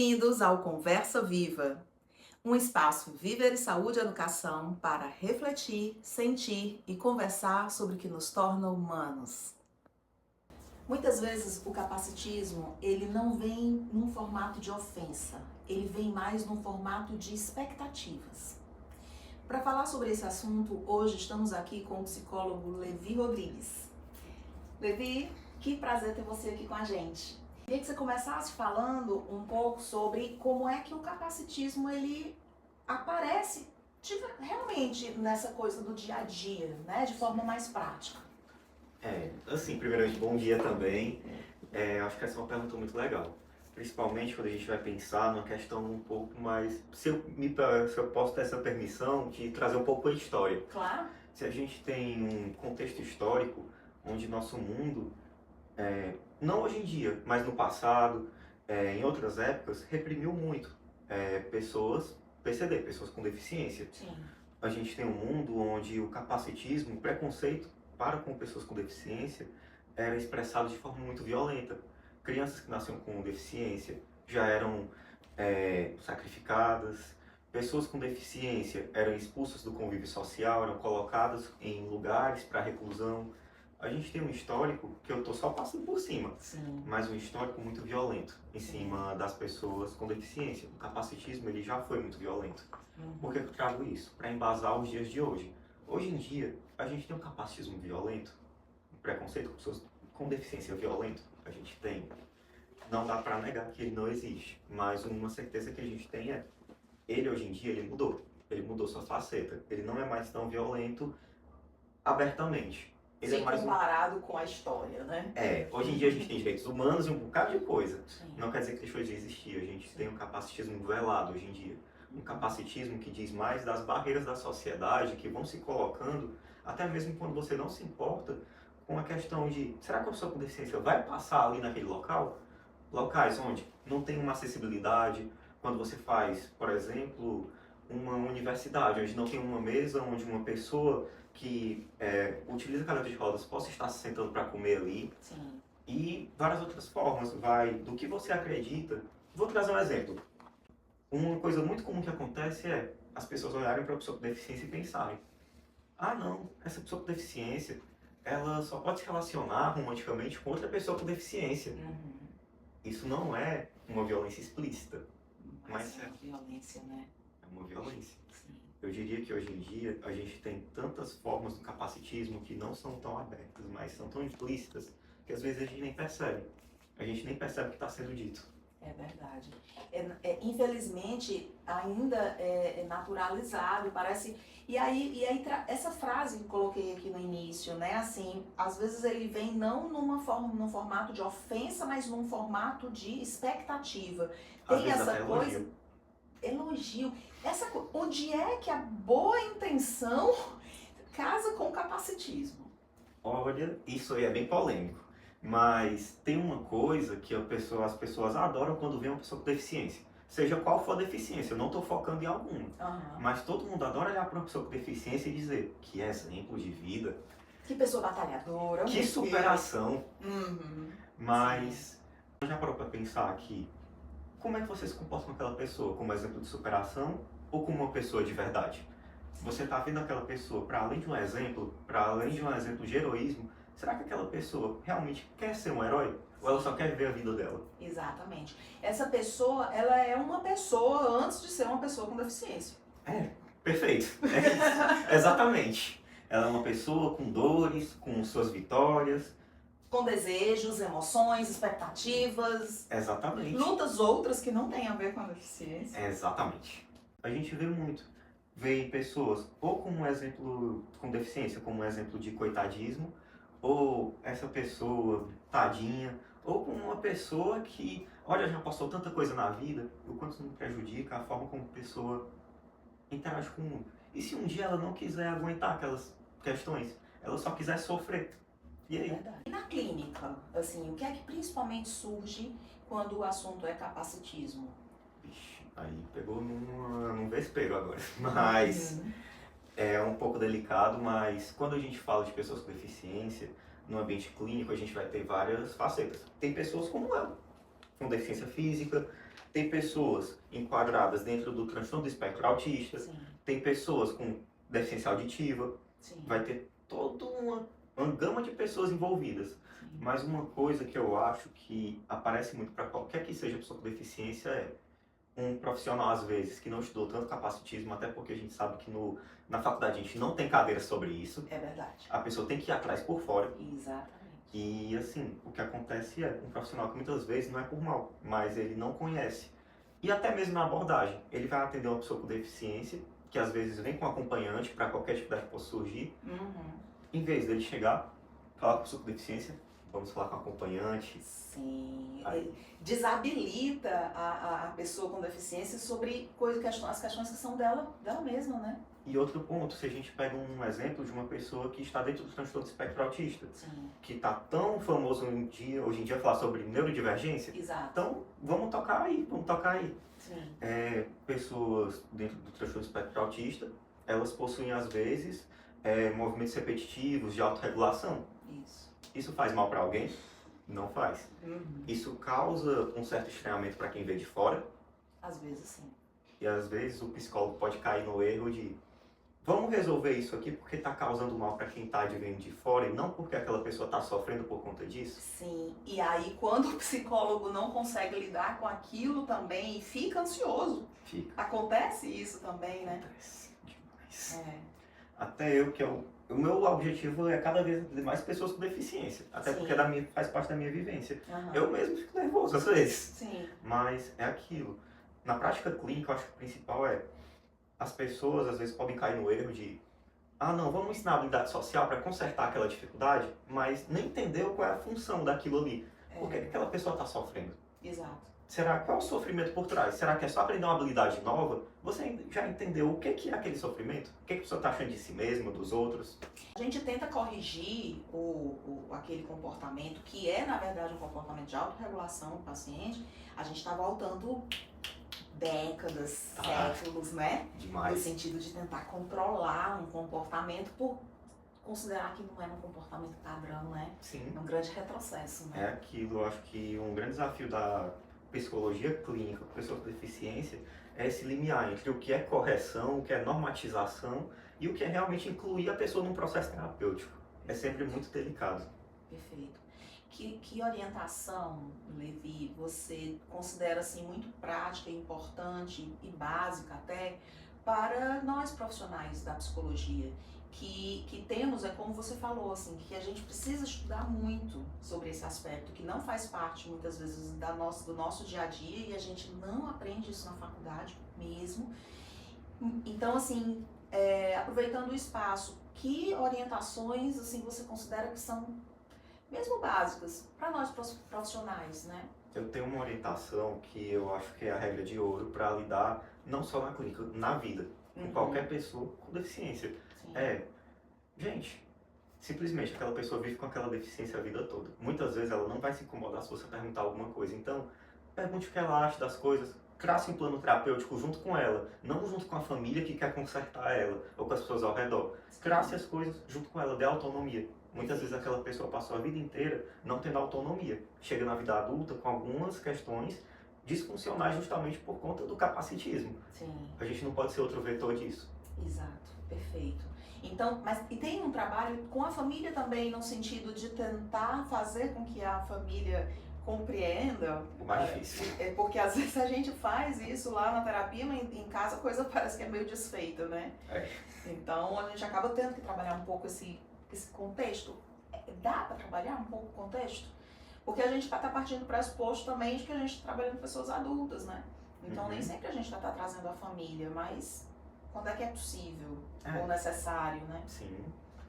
Bem-vindos ao Conversa Viva, um espaço Viver e Saúde e Educação para refletir, sentir e conversar sobre o que nos torna humanos. Muitas vezes o capacitismo, ele não vem num formato de ofensa, ele vem mais num formato de expectativas. Para falar sobre esse assunto, hoje estamos aqui com o psicólogo Levi Rodrigues. Levi, que prazer ter você aqui com a gente. Queria que você começasse falando um pouco sobre como é que o capacitismo ele aparece realmente nessa coisa do dia a dia, né, de forma mais prática. Primeiramente, bom dia também. Acho que essa é uma pergunta muito legal. Principalmente quando a gente vai pensar numa questão um pouco mais... Se eu posso ter essa permissão de trazer um pouco a história. Claro. Se a gente tem um contexto histórico onde nosso mundo, não hoje em dia, mas no passado, em outras épocas, reprimiu muito pessoas com deficiência. Sim. A gente tem um mundo onde o capacitismo, o preconceito para com pessoas com deficiência era expressado de forma muito violenta. Crianças que nasciam com deficiência já eram sacrificadas, pessoas com deficiência eram expulsas do convívio social, eram colocadas em lugares para reclusão. A gente tem um histórico que eu estou só passando por cima, Sim. mas um histórico muito violento em cima das pessoas com deficiência. O capacitismo ele já foi muito violento. Por que eu trago isso? Para embasar os dias de hoje. Hoje em dia, a gente tem um capacitismo violento, um preconceito com pessoas com deficiência violento. A gente tem. Não dá para negar que ele não existe, mas uma certeza que a gente tem é ele hoje em dia ele mudou sua faceta. Ele não é mais tão violento abertamente. Ele Sim, é mais comparado com a história, né? Hoje em dia a gente tem direitos humanos e um bocado de coisa. Sim. Não quer dizer que deixou de existir. A gente tem um capacitismo velado hoje em dia. Um capacitismo que diz mais das barreiras da sociedade que vão se colocando, até mesmo quando você não se importa com a questão de será que a pessoa com deficiência vai passar ali naquele local? Locais onde não tem uma acessibilidade, quando você faz, por exemplo, uma universidade, onde não tem uma mesa onde uma pessoa que utiliza cadeira de rodas possa estar se sentando para comer ali. Sim. E várias outras formas, vai do que você acredita. Vou trazer um exemplo. Uma coisa muito comum que acontece é as pessoas olharem para a pessoa com deficiência e pensarem: ah não, essa pessoa com deficiência, ela só pode se relacionar romanticamente com outra pessoa com deficiência. Isso não é uma violência explícita, mas é uma violência, né? É uma violência. Sim. Eu diria que hoje em dia a gente tem tantas formas do capacitismo que não são tão abertas, mas são tão implícitas que às vezes a gente nem percebe. A gente nem percebe o que está sendo dito. É verdade. Infelizmente, ainda é naturalizado, parece... E aí essa frase que eu coloquei aqui no início, né? Assim, às vezes ele vem não num formato de ofensa, mas num formato de expectativa. Às Tem vezes essa até coisa... Elogio. Onde é que a boa intenção casa com o capacitismo? Olha, isso aí é bem polêmico. Mas tem uma coisa que as pessoas adoram quando vê uma pessoa com deficiência. Seja qual for a deficiência, eu não estou focando em alguma. Mas todo mundo adora olhar para uma pessoa com deficiência e dizer que exemplo de vida. Que pessoa batalhadora. Que superação. Uhum. Mas já parou para pensar que como é que você se comporta com aquela pessoa? Como exemplo de superação ou como uma pessoa de verdade? Você está vendo aquela pessoa para além de um exemplo, de heroísmo, será que aquela pessoa realmente quer ser um herói? Ou ela só quer ver a vida dela? Exatamente. Essa pessoa, ela é uma pessoa antes de ser uma pessoa com deficiência. Perfeito. É isso. Exatamente. Ela é uma pessoa com dores, com suas vitórias. Com desejos, emoções, expectativas. Exatamente. Lutas outras que não têm a ver com a deficiência. Exatamente. A gente vê muito. Vê pessoas ou como um exemplo com deficiência, como um exemplo de coitadismo, ou essa pessoa tadinha, ou como uma pessoa que, olha, já passou tanta coisa na vida, o quanto isso não prejudica a forma como a pessoa interage com o mundo. E se um dia ela não quiser aguentar aquelas questões, ela só quiser sofrer? E aí? Verdade. E na clínica, assim, o que é que principalmente surge quando o assunto é capacitismo? Ixi, aí pegou num vespeiro agora, mas é um pouco delicado, mas quando a gente fala de pessoas com deficiência, no ambiente clínico a gente vai ter várias facetas. Tem pessoas como eu, com deficiência física, tem pessoas enquadradas dentro do transtorno do espectro autista, Sim, tem pessoas com deficiência auditiva, sim, vai ter toda uma gama de pessoas envolvidas. sim. Mas uma coisa que eu acho que aparece muito para qualquer que seja pessoa com deficiência é um profissional, às vezes, que não estudou tanto capacitismo, até porque a gente sabe que na faculdade a gente não tem cadeira sobre isso. É verdade. A pessoa tem que ir atrás por fora. Exatamente. E, assim, o que acontece é um profissional que muitas vezes não é por mal, mas ele não conhece. E até mesmo na abordagem, ele vai atender uma pessoa com deficiência, que às vezes vem com acompanhante para qualquer dificuldade que possa surgir. Uhum. Em vez dele chegar, falar com a pessoa com deficiência, vamos falar com o acompanhante. Sim, Aí, desabilita a pessoa com deficiência sobre as questões que são dela mesma, né? e outro ponto, se a gente pega um exemplo de uma pessoa que está dentro do transtorno do espectro autista, Sim, que está tão famoso hoje em dia falar sobre neurodivergência, exato. então vamos tocar aí, vamos tocar aí. Sim, Pessoas dentro do transtorno do espectro autista, elas possuem às vezes movimentos repetitivos de autorregulação. isso. Isso faz mal para alguém? Não faz. Uhum. Isso causa um certo estranhamento para quem vê de fora, Às vezes sim. e às vezes o psicólogo pode cair no erro de vamos resolver isso aqui porque está causando mal para quem está de vendo de fora e não porque aquela pessoa está sofrendo por conta disso. Sim, e aí quando o psicólogo não consegue lidar com aquilo também, fica ansioso. Fica. Acontece isso também, né? Acontece demais. É, Até eu, o meu objetivo é cada vez ter mais pessoas com deficiência. Até Sim. porque faz parte da minha vivência. aham. Eu mesmo fico nervoso às vezes. Sim, Mas é aquilo. Na prática clínica, eu acho que o principal é as pessoas às vezes podem cair no erro de não, vamos ensinar habilidade social para consertar aquela dificuldade, mas nem entendeu qual é a função daquilo ali. Por que aquela pessoa está sofrendo? exato. Qual é o sofrimento por trás? Será que é só aprender uma habilidade nova? Você já entendeu o que é aquele sofrimento? O que a pessoa está achando de si mesma, dos outros? A gente tenta corrigir aquele comportamento, que é, na verdade, um comportamento de autorregulação do paciente. A gente está voltando décadas, séculos, né? No Demais. sentido de tentar controlar um comportamento por considerar que não é um comportamento padrão, né? Sim. É um grande retrocesso, É né? aquilo, eu acho que um grande desafio da psicologia clínica com pessoas com deficiência é esse limiar entre o que é correção, o que é normatização e o que é realmente incluir a pessoa num processo terapêutico. É sempre muito delicado. Perfeito. Que orientação, Levi, você considera assim muito prática, importante e básica até para nós profissionais da psicologia, que temos, é como você falou, assim, que a gente precisa estudar muito sobre esse aspecto, que não faz parte muitas vezes do nosso dia a dia e a gente não aprende isso na faculdade mesmo. Então, assim, aproveitando o espaço, que orientações assim você considera que são mesmo básicas para nós profissionais, né? Eu tenho uma orientação que eu acho que é a regra de ouro para lidar não só na clínica, na vida, com qualquer pessoa com deficiência. Sim. Gente, simplesmente aquela pessoa vive com aquela deficiência a vida toda. Muitas vezes ela não vai se incomodar se você perguntar alguma coisa. Então, pergunte o que ela acha das coisas, trace um plano terapêutico junto com ela, não junto com a família que quer consertar ela ou com as pessoas ao redor. Trace as coisas junto com ela, dê autonomia. Muitas vezes aquela pessoa passou a vida inteira não tendo autonomia. Chega na vida adulta com algumas questões disfuncionais justamente por conta do capacitismo. Sim. A gente não pode ser outro vetor disso. Exato, perfeito. Então, e tem um trabalho com a família também, no sentido de tentar fazer com que a família compreenda. O mais difícil. Porque às vezes a gente faz isso lá na terapia, mas em casa a coisa parece que é meio desfeita, né? Então a gente acaba tendo que trabalhar um pouco esse contexto. Dá para trabalhar um pouco o contexto? Porque a gente está partindo do pressuposto também de que a gente está trabalhando com pessoas adultas, né? Então nem sempre a gente vai estar trazendo a família, mas quando é que é possível ou necessário, né? Sim,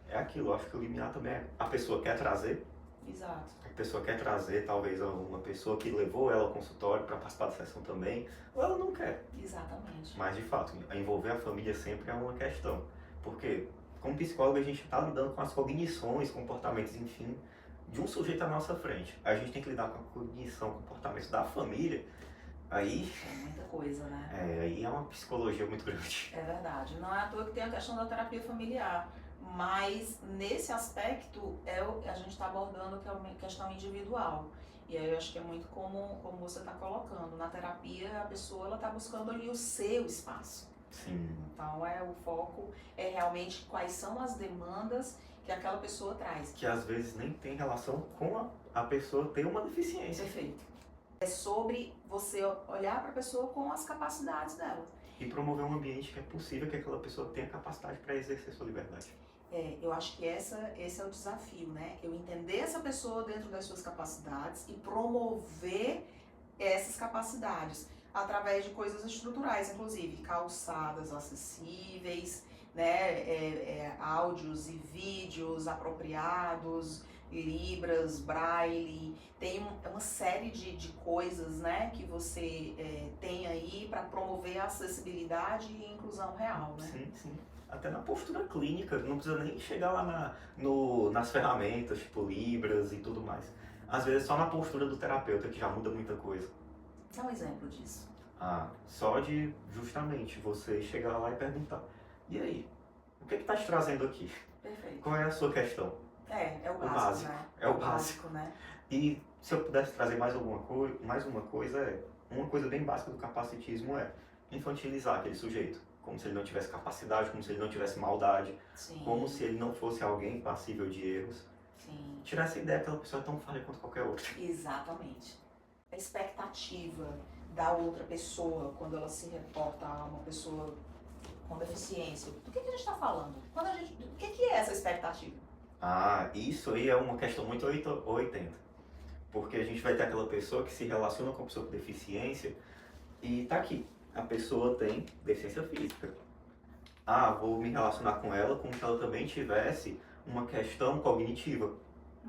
é aquilo. Eu acho que o limiar também é a pessoa quer trazer. Exato. A pessoa quer trazer talvez uma pessoa que levou ela ao consultório para participar da sessão também, ou ela não quer. Exatamente. Mas de fato, envolver a família sempre é uma questão. Porque como psicólogo a gente está lidando com as cognições, comportamentos, enfim, de um sujeito à nossa frente. A gente tem que lidar com a cognição, comportamentos da família. Aí É muita coisa, né? aí é uma psicologia muito grande. É verdade. Não é à toa que tem a questão da terapia familiar. Mas nesse aspecto a gente está abordando que é uma questão individual. E aí eu acho que é muito como você está colocando. Na terapia a pessoa está buscando ali o seu espaço. Sim. Então o foco é realmente quais são as demandas que aquela pessoa traz. Que às vezes nem tem relação com a pessoa ter uma deficiência. Perfeito. É sobre você olhar para a pessoa com as capacidades dela. E promover um ambiente que é possível que aquela pessoa tenha capacidade para exercer sua liberdade. Eu acho que esse é o desafio, né? Eu entender essa pessoa dentro das suas capacidades e promover essas capacidades através de coisas estruturais, inclusive calçadas acessíveis, né? Áudios e vídeos apropriados, libras, braille, tem uma série de coisas, né, que você tem aí para promover a acessibilidade e inclusão real, né? Sim, sim. Até na postura clínica, não precisa nem chegar lá nas ferramentas, tipo Libras e tudo mais. Às vezes só na postura do terapeuta que já muda muita coisa. Dá um exemplo disso. Só de justamente você chegar lá e perguntar: e aí, o que está te trazendo aqui? Perfeito. Qual é a sua questão? É o básico, né? É o básico, né? E se eu pudesse trazer mais uma coisa, uma coisa bem básica do capacitismo é infantilizar aquele sujeito, como se ele não tivesse capacidade, como se ele não tivesse maldade, Sim. como se ele não fosse alguém passível de erros. Sim. Tirar essa ideia que aquela pessoa é tão falha quanto qualquer outra. Exatamente. A expectativa da outra pessoa, quando ela se reporta a uma pessoa com deficiência, do que a gente está falando? O que é essa expectativa? Isso aí é uma questão muito 80. Porque a gente vai ter aquela pessoa que se relaciona com a pessoa com deficiência e tá aqui, a pessoa tem deficiência física. Vou me relacionar com ela como se ela também tivesse uma questão cognitiva.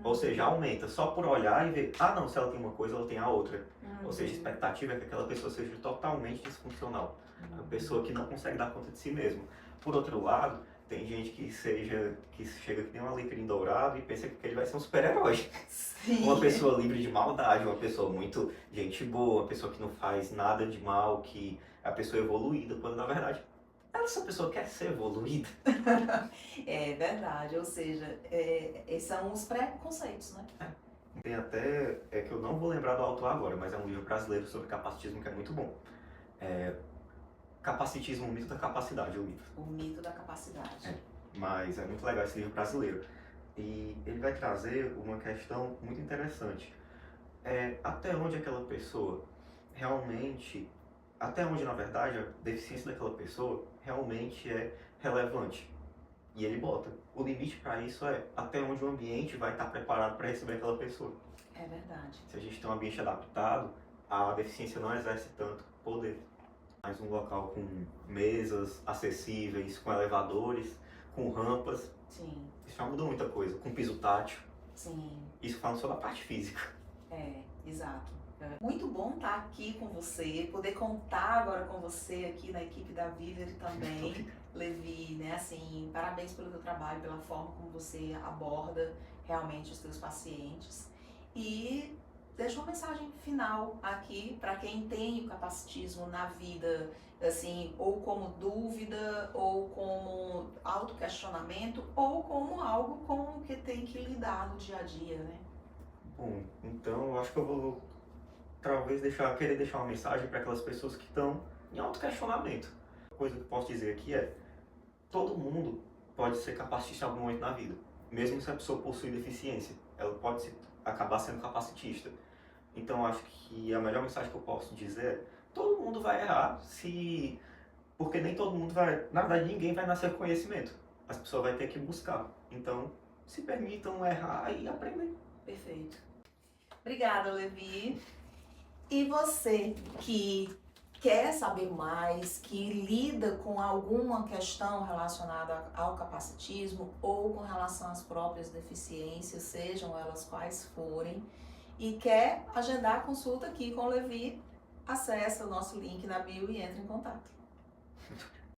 Ou seja, aumenta só por olhar e ver, não, se ela tem uma coisa, ela tem a outra. Ou seja, a expectativa é que aquela pessoa seja totalmente disfuncional. A pessoa que não consegue dar conta de si mesma. Por outro lado, tem gente que chega que nem um alecrim dourado e pensa que ele vai ser um super-herói. Sim. Uma pessoa livre de maldade, uma pessoa muito gente boa, uma pessoa que não faz nada de mal, que é a pessoa evoluída, quando na verdade essa pessoa quer ser evoluída. É verdade, ou seja, esses são os preconceitos, né? Tem até, que eu não vou lembrar do autor agora, mas é um livro brasileiro sobre capacitismo que é muito bom. Capacitismo, o mito da capacidade, o livro. O mito da capacidade. Mas é muito legal esse livro brasileiro. E ele vai trazer uma questão muito interessante. Até onde aquela pessoa realmente, até onde na verdade a deficiência daquela pessoa realmente é relevante. E ele bota, o limite para isso é até onde o ambiente vai estar preparado para receber aquela pessoa. É verdade. Se a gente tem um ambiente adaptado, a deficiência não exerce tanto poder. Mais um local com mesas acessíveis, com elevadores, com rampas. Sim. Isso já mudou muita coisa, com piso tátil. Sim. Isso falando só da parte física. Exato. Muito bom estar aqui com você, poder contar agora com você aqui na equipe da Viver também, Levi, né? Assim, parabéns pelo teu trabalho, pela forma como você aborda realmente os teus pacientes. E deixa uma mensagem final aqui para quem tem o capacitismo na vida, assim, ou como dúvida, ou como autoquestionamento, ou como algo com o que tem que lidar no dia a dia, né? Bom, então eu acho que eu vou talvez querer deixar uma mensagem para aquelas pessoas que estão em autoquestionamento. A coisa que eu posso dizer aqui é: todo mundo pode ser capacitista em algum momento na vida. Mesmo se a pessoa possui deficiência, ela pode acabar sendo capacitista. Então eu acho que a melhor mensagem que eu posso dizer é: todo mundo vai errar, porque nem todo mundo vai, na verdade ninguém vai nascer com conhecimento. As pessoas vão ter que buscar. Então se permitam errar e aprender. Perfeito. Obrigada, Levi. E você que quer saber mais, que lida com alguma questão relacionada ao capacitismo ou com relação às próprias deficiências, sejam elas quais forem, e quer agendar a consulta aqui com o Levi, acesse o nosso link na bio e entre em contato.